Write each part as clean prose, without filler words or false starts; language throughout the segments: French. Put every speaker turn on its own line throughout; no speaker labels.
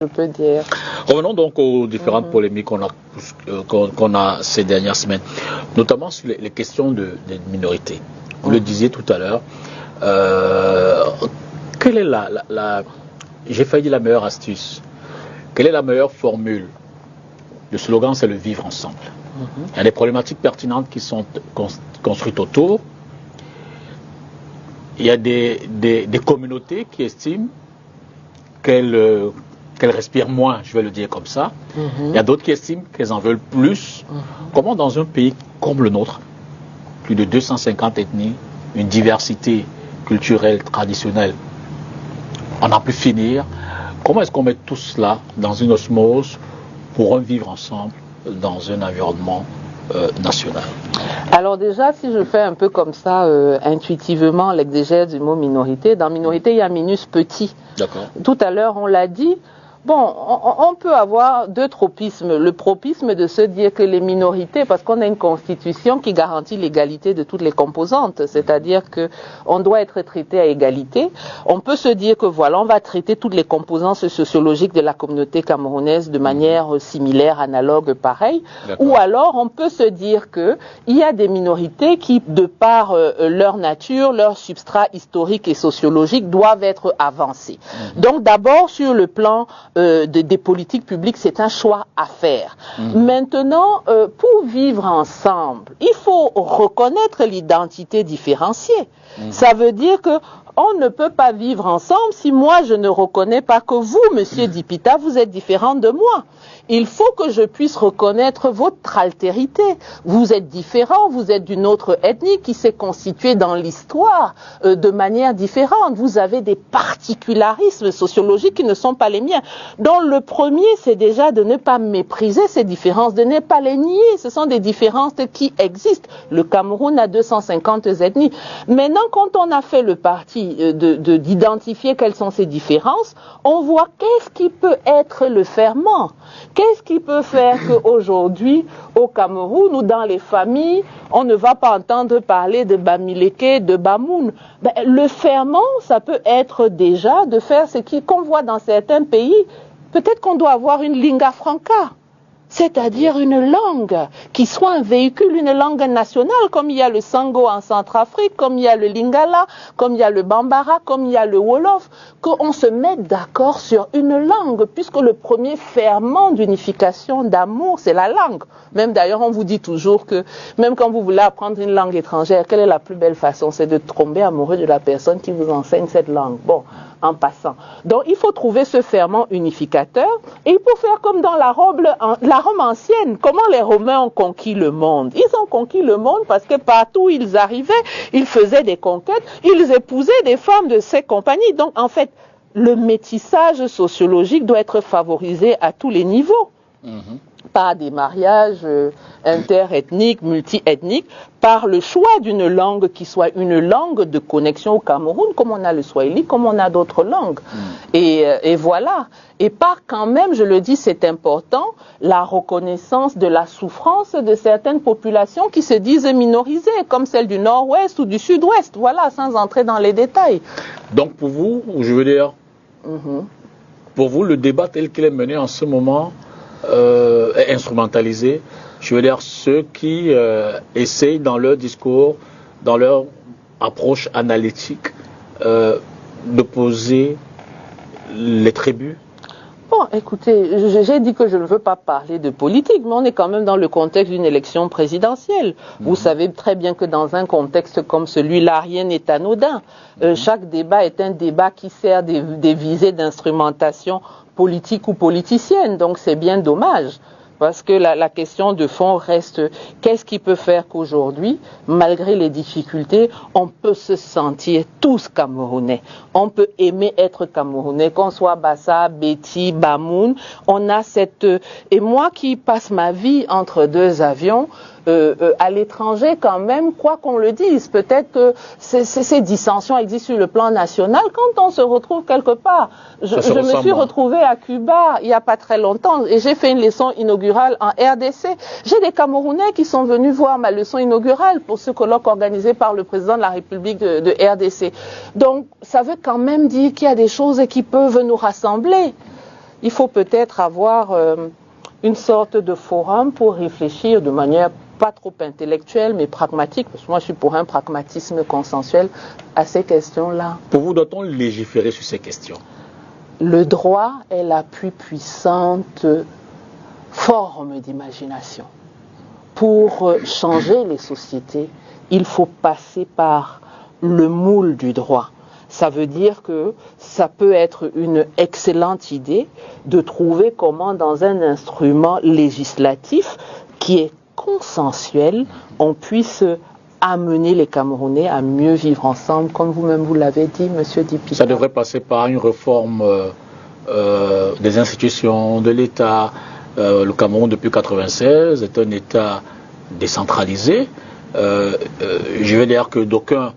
je peux dire.
Revenons donc aux différentes polémiques qu'on a ces dernières semaines, notamment sur les questions des minorités. Vous le disiez tout à l'heure. Quelle est j'ai failli dire la meilleure astuce? Quelle est la meilleure formule? Le slogan, c'est le vivre ensemble. Il y a des problématiques pertinentes qui sont construites autour. Il y a des communautés qui estiment qu'elles respirent moins, je vais le dire comme ça. Il y a d'autres qui estiment qu'elles en veulent plus. Comment dans un pays comme le nôtre, plus de 250 ethnies, une diversité culturelle, traditionnelle, on n'a plus finir, comment est-ce qu'on met tout cela dans une osmose pour vivre ensemble dans un environnement national?
Alors déjà, si je fais un peu comme ça, intuitivement, l'exégèse du mot minorité, dans minorité, il y a minus petit.
D'accord.
Tout à l'heure, on l'a dit. Bon, on peut avoir deux tropismes. Le tropisme de se dire que les minorités, parce qu'on a une constitution qui garantit l'égalité de toutes les composantes, c'est-à-dire que on doit être traité à égalité. On peut se dire que voilà, on va traiter toutes les composantes sociologiques de la communauté camerounaise de manière similaire, analogue, pareille. Ou alors, on peut se dire que il y a des minorités qui, de par leur nature, leur substrat historique et sociologique, doivent être avancées. Donc, d'abord, sur le plan des politiques publiques, c'est un choix à faire. Maintenant, pour vivre ensemble, il faut reconnaître l'identité différenciée. Ça veut dire que on ne peut pas vivre ensemble si moi je ne reconnais pas que vous, Monsieur Dipita, vous êtes différent de moi. Il faut que je puisse reconnaître votre altérité. Vous êtes différent, vous êtes d'une autre ethnie qui s'est constituée dans l'histoire de manière différente. Vous avez des particularismes sociologiques qui ne sont pas les miens. Donc le premier, c'est déjà de ne pas mépriser ces différences, de ne pas les nier. Ce sont des différences qui existent. Le Cameroun a 250 ethnies. Maintenant, quand on a fait le parti d'identifier quelles sont ces différences, on voit qu'est-ce qui peut être le ferment. Qu'est-ce qui peut faire qu'aujourd'hui, au Cameroun ou dans les familles, on ne va pas entendre parler de Bamileke, de Bamoun? Le ferment, ça peut être déjà de faire ce qu'on voit dans certains pays. Peut-être qu'on doit avoir une lingua franca, c'est-à-dire une langue qui soit un véhicule, une langue nationale, comme il y a le Sango en Centrafrique, comme il y a le Lingala, comme il y a le Bambara, comme il y a le Wolof, qu'on se mette d'accord sur une langue, puisque le premier ferment d'unification, d'amour, c'est la langue. Même d'ailleurs, on vous dit toujours que, même quand vous voulez apprendre une langue étrangère, quelle est la plus belle façon? C'est de tomber amoureux de la personne qui vous enseigne cette langue. Bon, en passant. Donc, il faut trouver ce ferment unificateur, et il faut faire comme dans la Rome ancienne. Comment les Romains ont conquis le monde? Ils ont conquis le monde parce que partout où ils arrivaient, ils faisaient des conquêtes, ils épousaient des femmes de ces compagnies. Donc, en fait, le métissage sociologique doit être favorisé à tous les niveaux. Par des mariages interethniques, multiethniques, par le choix d'une langue qui soit une langue de connexion au Cameroun, comme on a le Swahili, comme on a d'autres langues. Et voilà. Et par quand même, je le dis, c'est important, la reconnaissance de la souffrance de certaines populations qui se disent minorisées, comme celle du Nord-Ouest ou du Sud-Ouest. Voilà, sans entrer dans les détails.
Donc pour vous, je veux dire, pour vous, le débat tel qu'il est mené en ce moment, est instrumentalisé. Je veux dire, ceux qui essayent dans leur discours, dans leur approche analytique, de poser les tribus.
Bon, écoutez, j'ai dit que je ne veux pas parler de politique, mais on est quand même dans le contexte d'une élection présidentielle. Vous savez très bien que dans un contexte comme celui-là, rien n'est anodin. Chaque débat est un débat qui sert des visées d'instrumentation politique ou politicienne, donc c'est bien dommage. Parce que la question de fond reste, qu'est-ce qui peut faire qu'aujourd'hui, malgré les difficultés, on peut se sentir tous Camerounais. On peut aimer être Camerounais, qu'on soit Bassa, Betty, Bamoun. On a cette... Et moi qui passe ma vie entre deux avions, à l'étranger quand même, quoi qu'on le dise, peut-être que ces dissensions existent sur le plan national. Quand on se retrouve quelque part, je me suis retrouvée à Cuba il n'y a pas très longtemps et j'ai fait une leçon inaugurale en RDC. J'ai des Camerounais qui sont venus voir ma leçon inaugurale pour ce colloque organisé par le président de la République de RDC. Donc ça veut quand même dire qu'il y a des choses qui peuvent nous rassembler. il faut peut-être avoir une sorte de forum pour réfléchir de manière pas trop intellectuelle, mais pragmatique, parce que moi je suis pour un pragmatisme consensuel à ces questions-là.
Pour vous, doit-on légiférer sur ces questions?
Le droit est la plus puissante forme d'imagination. Pour changer les sociétés, il faut passer par le moule du droit. Ça veut dire que ça peut être une excellente idée de trouver comment dans un instrument législatif qui est consensuel, on puisse amener les Camerounais à mieux vivre ensemble, comme vous-même vous l'avez dit, Monsieur Dipita.
Ça devrait passer par une réforme des institutions de l'État. Le Cameroun, depuis 1996, est un État décentralisé. Je veux dire que d'aucuns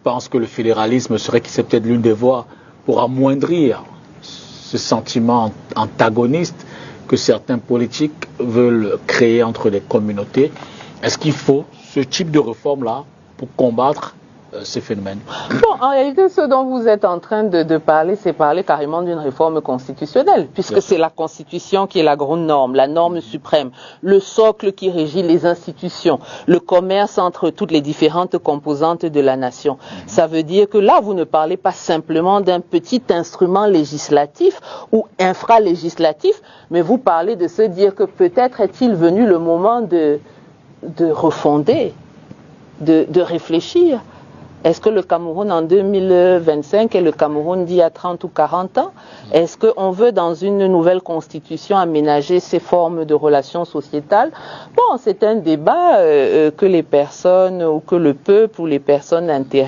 pensent que le fédéralisme serait peut-être l'une des voies pour amoindrir ce sentiment antagoniste que certains politiques veulent créer entre les communautés. Est-ce qu'il faut ce type de réforme-là pour combattre ces phénomènes?
Bon, en réalité, ce dont vous êtes en train de parler, c'est parler carrément d'une réforme constitutionnelle, puisque c'est la Constitution qui est la grande norme, la norme suprême, le socle qui régit les institutions, le commerce entre toutes les différentes composantes de la nation. Ça veut dire que là, vous ne parlez pas simplement d'un petit instrument législatif ou infralégislatif, mais vous parlez de se dire que peut-être est-il venu le moment de refonder, de réfléchir. Est-ce que le Cameroun en 2025 est le Cameroun d'il y a 30 ou 40 ans? Est-ce qu'on veut dans une nouvelle constitution aménager ces formes de relations sociétales? Bon, c'est un débat que les personnes ou que le peuple ou les personnes intéressées